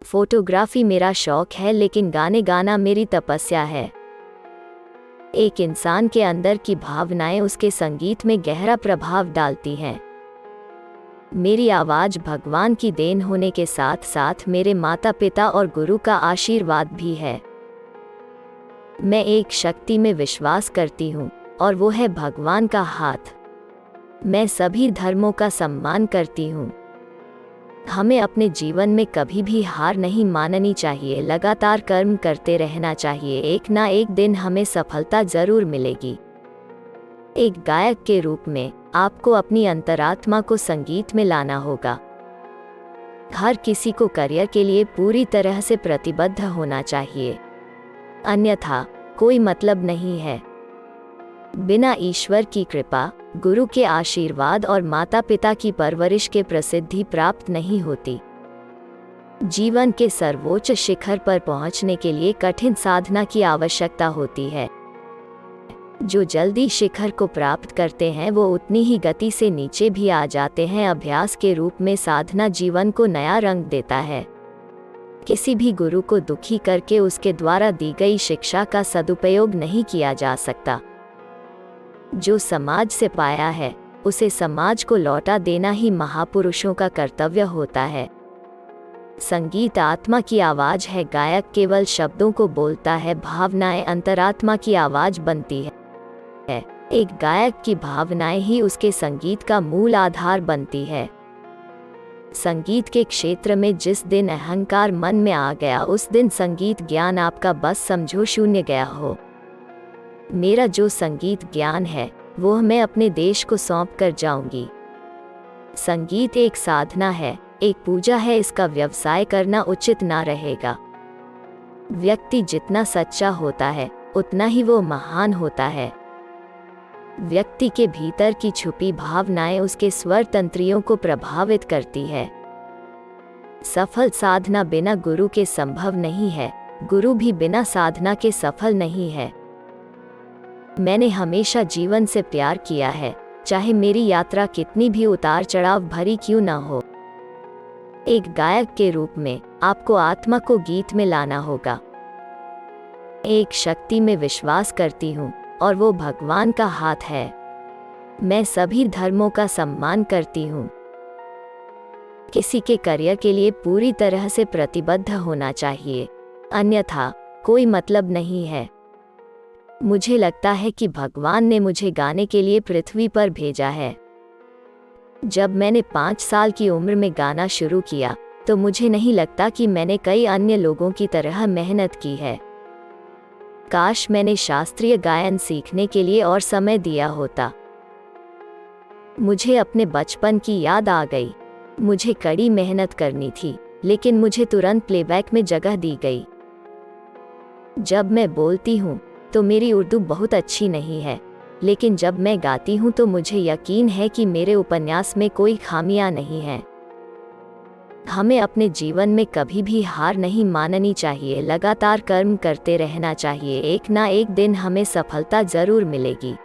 Photography मेरा शौक है, लेकिन गाने गाना मेरी तपस्या है। एक इंसान के अंदर की भावनाएं उसके संगीत में गहरा प्रभाव डालती हैं। मेरी आवाज़ भगवान की देन होने के साथ साथ मेरे माता पिता और गुरु का आशीर्वाद भी है। मैं एक शक्ति में विश्वास करती हूँ और वो है भगवान का हाथ। मैं सभी धर्मों का सम्मान करती हूँ। हमें अपने जीवन में कभी भी हार नहीं माननी चाहिए, लगातार कर्म करते रहना चाहिए। एक ना एक दिन हमें सफलता जरूर मिलेगी। एक गायक के रूप में आपको अपनी अंतरात्मा को संगीत में लाना होगा। हर किसी को करियर के लिए पूरी तरह से प्रतिबद्ध होना चाहिए, अन्यथा कोई मतलब नहीं है। बिना ईश्वर की कृपा, गुरु के आशीर्वाद और माता पिता की परवरिश के प्रसिद्धि प्राप्त नहीं होती। जीवन के सर्वोच्च शिखर पर पहुंचने के लिए कठिन साधना की आवश्यकता होती है। जो जल्दी शिखर को प्राप्त करते हैं वो उतनी ही गति से नीचे भी आ जाते हैं। अभ्यास के रूप में साधना जीवन को नया रंग देता है। किसी भी गुरु को दुखी करके उसके द्वारा दी गई शिक्षा का सदुपयोग नहीं किया जा सकता। जो समाज से पाया है उसे समाज को लौटा देना ही महापुरुषों का कर्तव्य होता है। संगीत आत्मा की आवाज है। गायक केवल शब्दों को बोलता है, भावनाएं अंतरात्मा की आवाज बनती है। एक गायक की भावनाएं ही उसके संगीत का मूल आधार बनती है। संगीत के क्षेत्र में जिस दिन अहंकार मन में आ गया, उस दिन संगीत ज्ञान आपका बस समझो शून्य गया हो। मेरा जो संगीत ज्ञान है वो मैं अपने देश को सौंप कर जाऊंगी। संगीत एक साधना है, एक पूजा है। इसका व्यवसाय करना उचित ना रहेगा। व्यक्ति जितना सच्चा होता है उतना ही वो महान होता है। व्यक्ति के भीतर की छुपी भावनाएं उसके स्वर तंत्रियों को प्रभावित करती है। सफल साधना बिना गुरु के संभव नहीं है। गुरु भी बिना साधना के सफल नहीं है। मैंने हमेशा जीवन से प्यार किया है, चाहे मेरी यात्रा कितनी भी उतार चढ़ाव भरी क्यों ना हो। एक गायक के रूप में आपको आत्मा को गीत में लाना होगा। एक शक्ति में विश्वास करती हूँ और वो भगवान का हाथ है। मैं सभी धर्मों का सम्मान करती हूँ। किसी के करियर के लिए पूरी तरह से प्रतिबद्ध होना चाहिए, अन्यथा कोई मतलब नहीं है। मुझे लगता है कि भगवान ने मुझे गाने के लिए पृथ्वी पर भेजा है। जब मैंने 5 साल की उम्र में गाना शुरू किया तो मुझे नहीं लगता कि मैंने कई अन्य लोगों की तरह मेहनत की है। काश मैंने शास्त्रीय गायन सीखने के लिए और समय दिया होता। मुझे अपने बचपन की याद आ गई। मुझे कड़ी मेहनत करनी थी, लेकिन मुझे तुरंत प्लेबैक में जगह दी गई। जब मैं बोलती हूँ तो मेरी उर्दू बहुत अच्छी नहीं है, लेकिन जब मैं गाती हूँ तो मुझे यकीन है कि मेरे उपन्यास में कोई खामियां नहीं है। हमें अपने जीवन में कभी भी हार नहीं माननी चाहिए, लगातार कर्म करते रहना चाहिए। एक ना एक दिन हमें सफलता जरूर मिलेगी।